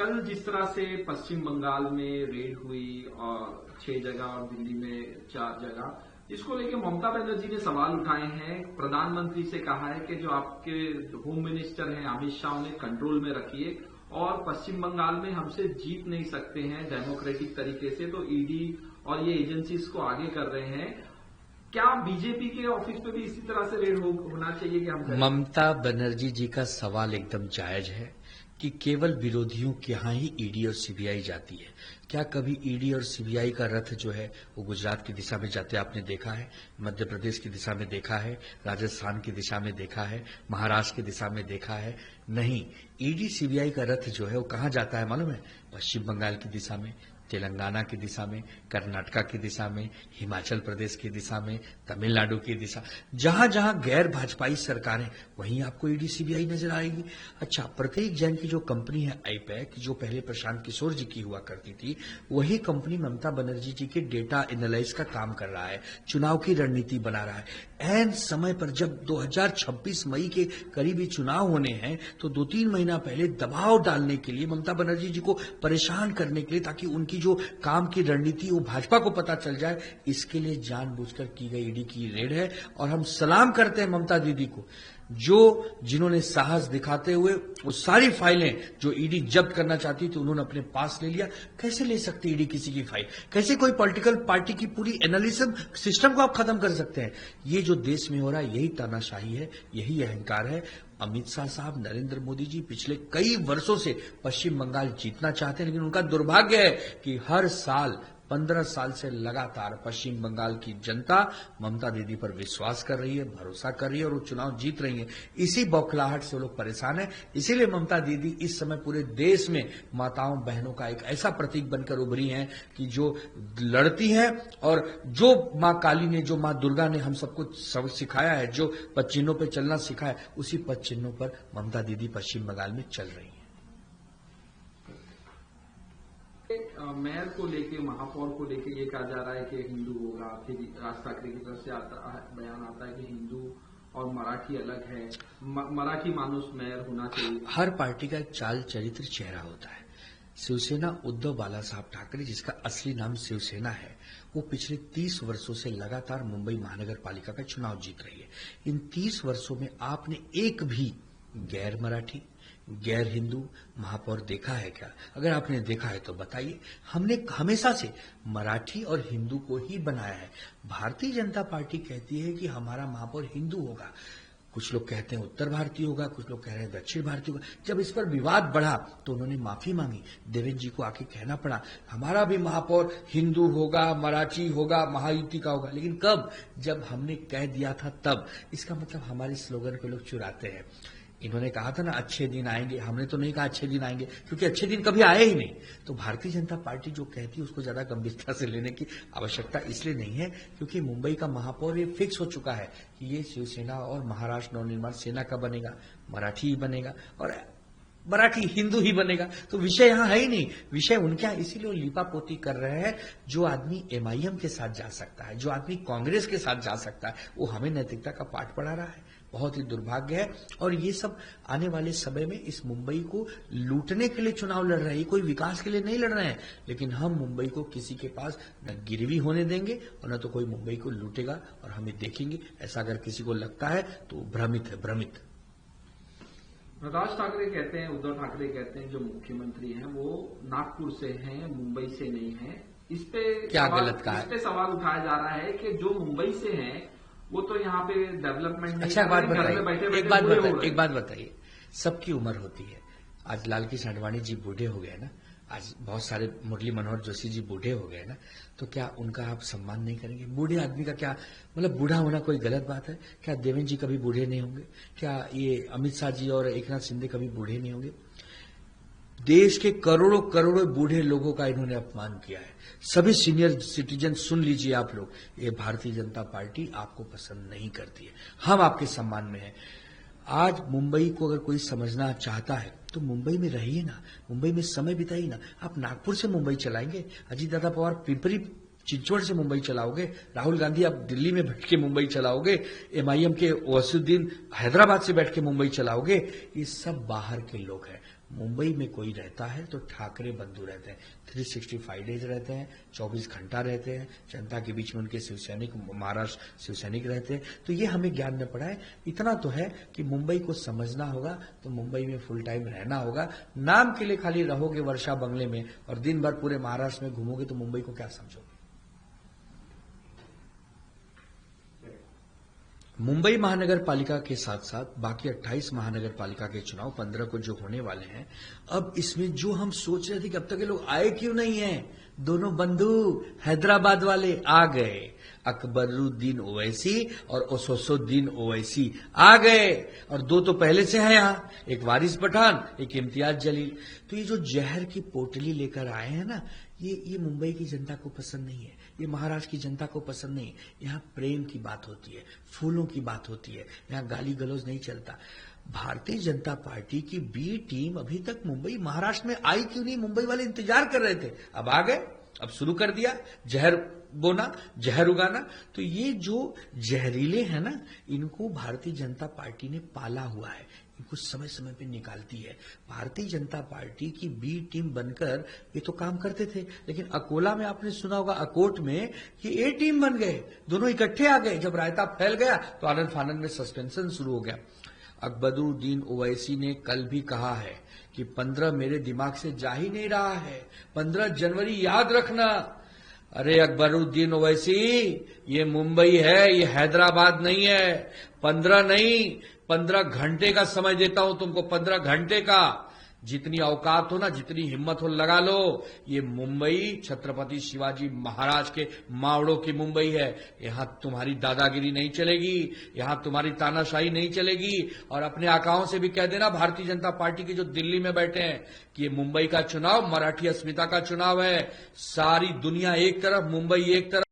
कल जिस तरह से पश्चिम बंगाल में रेड हुई और 6 जगह और दिल्ली में 4 जगह, इसको लेकर ममता बनर्जी ने सवाल उठाए हैं। प्रधानमंत्री से कहा है कि जो आपके होम मिनिस्टर हैं अमित शाह उन्हें कंट्रोल में रखिए और पश्चिम बंगाल में हमसे जीत नहीं सकते हैं डेमोक्रेटिक तरीके से, तो ईडी और ये एजेंसीज को आगे कर रहे हैं। क्या बीजेपी के ऑफिस पे भी इसी तरह से रेड होना चाहिए कि हम? ममता बनर्जी जी का सवाल एकदम जायज है कि केवल विरोधियों के यहां ही ईडी और सीबीआई जाती है। क्या कभी ईडी और सीबीआई का रथ जो है वो गुजरात की दिशा में जाते आपने देखा है? मध्य प्रदेश की दिशा में देखा है? राजस्थान की दिशा में देखा है? महाराष्ट्र की दिशा में देखा है? नहीं। ईडी सीबीआई का रथ जो है वो कहां जाता है मालूम है? पश्चिम बंगाल की दिशा में, तेलंगाना की दिशा में, कर्नाटका की दिशा में, हिमाचल प्रदेश की दिशा में, तमिलनाडु की दिशा, जहां जहां गैर भाजपाई सरकारें वहीं आपको ईडी सीबीआई नजर आएगी। अच्छा, प्रत्येक जैन की जो कंपनी है आईपैक, जो पहले प्रशांत किशोर जी की हुआ करती थी, वही कंपनी ममता बनर्जी जी के डेटा एनालाइज का काम कर रहा है, चुनाव की रणनीति बना रहा है। ऐन समय पर जब 2026 मई के करीबी चुनाव होने हैं तो 2-3 महीना पहले दबाव डालने के लिए, ममता बनर्जी जी को परेशान करने के लिए, ताकि उनकी जो काम की रणनीति वो भाजपा को पता चल जाए, इसके लिए जानबूझकर की गई ईडी की रेड है। और हम सलाम करते हैं ममता दीदी को, जिन्होंने साहस दिखाते हुए वो सारी फाइलें जो ईडी जब्त करना चाहती थी उन्होंने अपने पास ले लिया। कैसे ले सकती ईडी किसी की फाइल? कैसे कोई पॉलिटिकल पार्टी की पूरी एनालिसिस सिस्टम को आप खत्म कर सकते हैं? ये जो देश में हो रहा है यही तानाशाही है, यही अहंकार है। अमित शाह साहब, नरेंद्र मोदी जी पिछले कई वर्षों से पश्चिम बंगाल जीतना चाहते हैं, लेकिन उनका दुर्भाग्य है कि हर साल 15 साल से लगातार पश्चिम बंगाल की जनता ममता दीदी पर विश्वास कर रही है, भरोसा कर रही है और वो चुनाव जीत रही है। इसी बौखलाहट से वो लोग परेशान है। इसीलिए ममता दीदी इस समय पूरे देश में माताओं बहनों का एक ऐसा प्रतीक बनकर उभरी हैं कि जो लड़ती हैं, और जो मां काली ने, जो मां दुर्गा ने हम सबको सब सिखाया है, जो पद चिन्हों पर चलना सिखाया, उसी पद चिन्हों पर ममता दीदी पश्चिम बंगाल में चल रही है। मेयर को लेके, महापौर को लेके ये कहा जा रहा है कि हिंदू होगा, फिर राज ठाकरे की तरफ से बयान आता है कि हिंदू और मराठी अलग है, मराठी मानुस मेयर होना चाहिए। हर पार्टी का एक चाल चरित्र चेहरा होता है। शिवसेना उद्धव बाला साहब ठाकरे, जिसका असली नाम शिवसेना है, वो पिछले 30 वर्षों से लगातार मुंबई महानगर पालिका का चुनाव जीत रही है। इन 30 वर्षों में आपने एक भी गैर मराठी, गैर हिंदू महापौर देखा है क्या? अगर आपने देखा है तो बताइए। हमने हमेशा से मराठी और हिंदू को ही बनाया है। भारतीय जनता पार्टी कहती है कि हमारा महापौर हिंदू होगा, कुछ लोग कहते हैं उत्तर भारतीय होगा, कुछ लोग कह रहे हैं दक्षिण भारतीय होगा। जब इस पर विवाद बढ़ा तो उन्होंने माफी मांगी, देवेंद्र जी को आके कहना पड़ा हमारा भी महापौर हिंदू होगा, मराठी होगा, महायुति का होगा। लेकिन कब? जब हमने कह दिया था तब। इसका मतलब हमारे स्लोगन को लोग चुराते हैं। इन्होंने कहा था ना अच्छे दिन आएंगे, हमने तो नहीं कहा अच्छे दिन आएंगे, क्योंकि अच्छे दिन कभी आए ही नहीं। तो भारतीय जनता पार्टी जो कहती है उसको ज्यादा गंभीरता से लेने की आवश्यकता इसलिए नहीं है क्योंकि मुंबई का महापौर ये फिक्स हो चुका है कि ये शिवसेना और महाराष्ट्र नवनिर्माण सेना का बनेगा, मराठी ही बनेगा और मराठी हिंदू ही बनेगा। तो विषय यहां है ही नहीं, विषय उनके यहाँ। इसीलिए वो लिपापोती कर रहे हैं। जो आदमी एमआईएम के साथ जा सकता है, जो आदमी कांग्रेस के साथ जा सकता है, वो हमें नैतिकता का पाठ पढ़ा रहा है। बहुत ही दुर्भाग्य है। और ये सब आने वाले समय में इस मुंबई को लूटने के लिए चुनाव लड़ रहे हैं, कोई विकास के लिए नहीं लड़ रहे हैं। लेकिन हम मुंबई को किसी के पास न गिरवी होने देंगे और न तो कोई मुंबई को लूटेगा और हमें देखेंगे। ऐसा अगर किसी को लगता है तो भ्रमित है, भ्रमित। राज ठाकरे कहते हैं, उद्धव ठाकरे कहते हैं जो मुख्यमंत्री हैं वो नागपुर से हैं, मुंबई से नहीं है। इस पे क्या गलत कहा है? इस पे सवाल उठाया जा रहा है कि जो मुंबई से हैं वो तो यहाँ पे डेवलपमेंट नहीं। अच्छा, एक बात बताइए, सबकी उम्र होती है। आज लाल कृष्ण आडवाणी जी बूढ़े हो गए ना, आज बहुत सारे मुरली मनोहर जोशी जी बूढ़े हो गए ना, तो क्या उनका आप सम्मान नहीं करेंगे? बूढ़े आदमी का क्या मतलब, बूढ़ा होना कोई गलत बात है क्या? देवेंद्र जी कभी बूढ़े नहीं होंगे क्या? ये अमित शाह जी और एकनाथ शिंदे कभी बूढ़े नहीं होंगे? देश के करोड़ों करोड़ों बूढ़े लोगों का इन्होंने अपमान किया है। सभी सीनियर सिटीजन सुन लीजिए आप लोग, ये भारतीय जनता पार्टी आपको पसंद नहीं करती है, हम आपके सम्मान में हैं। आज मुंबई को अगर कोई समझना चाहता है तो मुंबई में रहिए ना, मुंबई में समय बिताइए ना। आप नागपुर से मुंबई चलाएंगे, अजीत दादा पवार पिंपरी चिंचवड़ से मुंबई चलाओगे, राहुल गांधी आप दिल्ली में बैठ के मुंबई चलाओगे, एमआईएम के वसीउद्दीन हैदराबाद से बैठ के मुंबई चलाओगे। ये सब बाहर के लोग हैं। मुंबई में कोई रहता है तो ठाकरे बंधु रहते हैं, 365 डेज रहते हैं, 24 घंटा रहते हैं, जनता के बीच में उनके शिवसैनिक, महाराष्ट्र शिवसैनिक रहते हैं। तो ये हमें ज्ञान में पड़ा है। इतना तो है कि मुंबई को समझना होगा तो मुंबई में फुल टाइम रहना होगा। नाम के लिए खाली रहोगे वर्षा बंगले में और दिन भर पूरे महाराष्ट्र में घूमोगे तो मुंबई को क्या समझोगे। मुंबई महानगर पालिका के साथ साथ बाकी 28 महानगर पालिका के चुनाव 15 को जो होने वाले हैं, अब इसमें जो हम सोच रहे थे कि अब तक ये लोग आए क्यों नहीं हैं, दोनों बंधु हैदराबाद वाले आ गए। अकबरुद्दीन ओवैसी और असदुद्दीन ओवैसी आ गए और दो तो पहले से हैं यहां, एक वारिस पठान, एक इम्तियाज जलील। तो ये जो जहर की पोटली लेकर आए हैं ना, ये मुंबई की जनता को पसंद नहीं है, ये महाराष्ट्र की जनता को पसंद नहीं है। यहाँ प्रेम की बात होती है, फूलों की बात होती है, यहाँ गाली गलौज नहीं चलता। भारतीय जनता पार्टी की बी टीम अभी तक मुंबई महाराष्ट्र में आई क्यों नहीं, मुंबई वाले इंतजार कर रहे थे, अब आ गए, अब शुरू कर दिया जहर बोना, जहर उगाना। तो ये जो जहरीले हैं ना, इनको भारतीय जनता पार्टी ने पाला हुआ है, इनको समय समय पे निकालती है। भारतीय जनता पार्टी की बी टीम बनकर ये तो काम करते थे, लेकिन अकोला में आपने सुना होगा, अकोट में ये ए टीम बन गए, दोनों इकट्ठे आ गए। जब रायता फैल गया तो आनंद फानंद में सस्पेंशन शुरू हो गया। अकबरुद्दीन ओवैसी ने कल भी कहा है कि 15 मेरे दिमाग से जा ही नहीं रहा है, 15 जनवरी याद रखना। अरे अकबरुद्दीन ओवैसी, ये मुंबई है, ये हैदराबाद नहीं है। 15 नहीं, 15 घंटे का समय देता हूं तुमको, 15 घंटे का। जितनी औकात हो ना, जितनी हिम्मत हो लगा लो। ये मुंबई छत्रपति शिवाजी महाराज के मावड़ों की मुंबई है। यहां तुम्हारी दादागिरी नहीं चलेगी, यहां तुम्हारी तानाशाही नहीं चलेगी। और अपने आकाओं से भी कह देना, भारतीय जनता पार्टी के जो दिल्ली में बैठे हैं, कि ये मुंबई का चुनाव मराठी अस्मिता का चुनाव है। सारी दुनिया एक तरफ, मुंबई एक तरफ।